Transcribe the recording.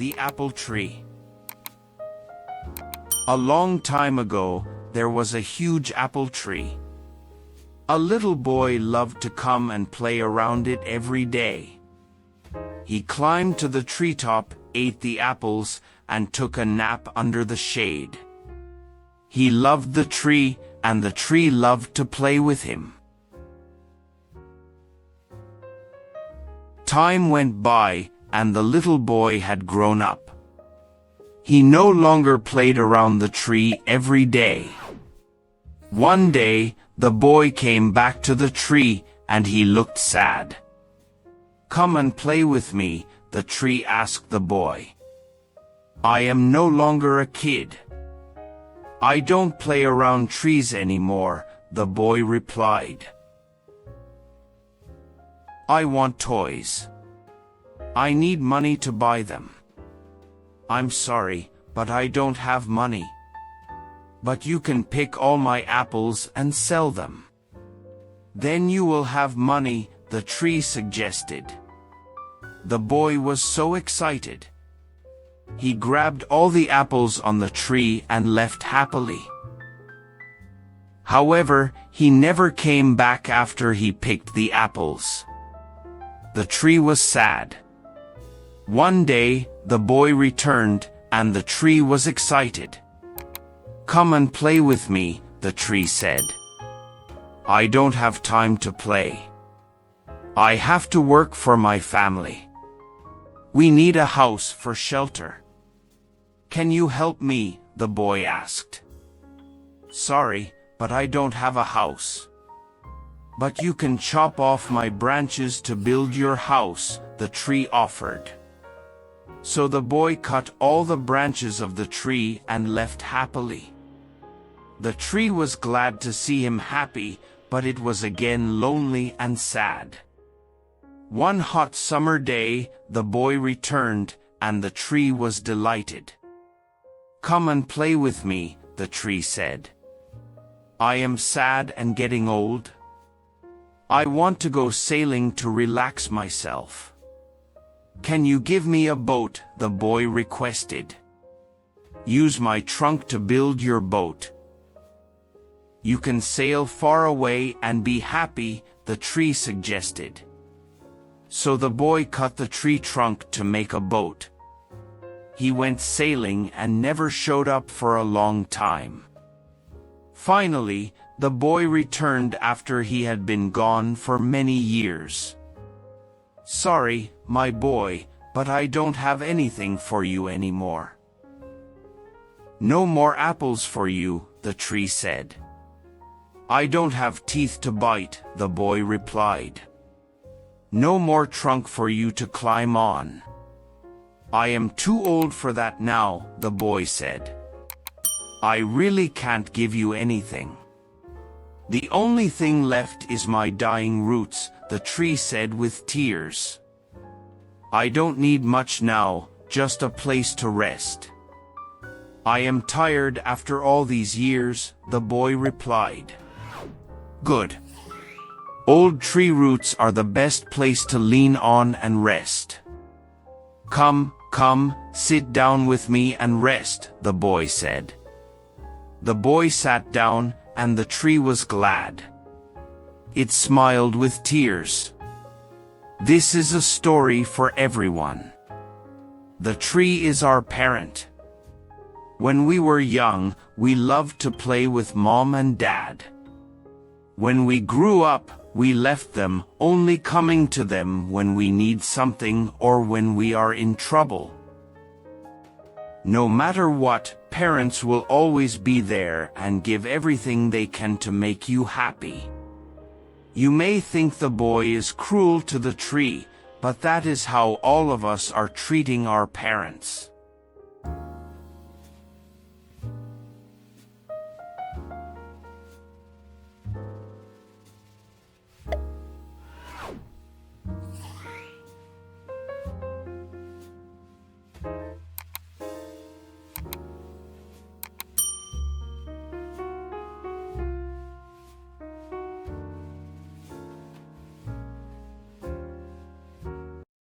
the apple tree. A long time ago, there was a huge apple tree. A little boy loved to come and play around it every day. He climbed to the treetop, ate the apples, and took a nap under the shade. He loved the tree, and the tree loved to play with him. Time went by, and the little boy had grown up. He no longer played around the tree every day. One day, the boy came back to the tree, and he looked sad. "Come and play with me," the tree asked the boy. "I am no longer a kid. I don't play around trees anymore," the boy replied. "I want toys. I need money to buy them. I'm sorry, but I don't have money. But you can pick all my apples and sell them. Then you will have money," the tree suggested. The boy was so excited. He grabbed all the apples on the tree and left happily. However, he never came back after he picked the apples. The tree was sad. One day, the boy returned, and the tree was excited. "Come and play with me," the tree said. "I don't have time to play. I have to work for my family. We need a house for shelter. Can you help me?" the boy asked. "Sorry, but I don't have a house. But you can chop off my branches to build your house," the tree offered. So the boy cut all the branches of the tree and left happily. The tree was glad to see him happy, but it was again lonely and sad. One hot summer day, the boy returned, and the tree was delighted. "Come and play with me," the tree said. "I am sad and getting old. I want to go sailing to relax myself. Can you give me a boat?" the boy requested. "Use my trunk to build your boat. You can sail far away and be happy," the tree suggested. So the boy cut the tree trunk to make a boat. He went sailing and never showed up for a long time. Finally, the boy returned after he had been gone for many years. "Sorry, my boy, but I don't have anything for you anymore." "No more apples for you," the tree said. "I don't have teeth to bite," the boy replied. "No more trunk for you to climb on." "I am too old for that now," the boy said. "I really can't give you anything. The only thing left is my dying roots," the tree said with tears. "I don't need much now, just a place to rest. I am tired after all these years," the boy replied. "Good. Old tree roots are the best place to lean on and rest. Come, sit down with me and rest," the boy said. The boy sat down, and the tree was glad. It smiled with tears. This is a story for everyone. The tree is our parent. When we were young, we loved to play with Mom and Dad. When we grew up, we left them, only coming to them when we need something or when we are in trouble. No matter what, parents will always be there and give everything they can to make you happy. You may think the boy is cruel to the tree, but that is how all of us are treating our parents.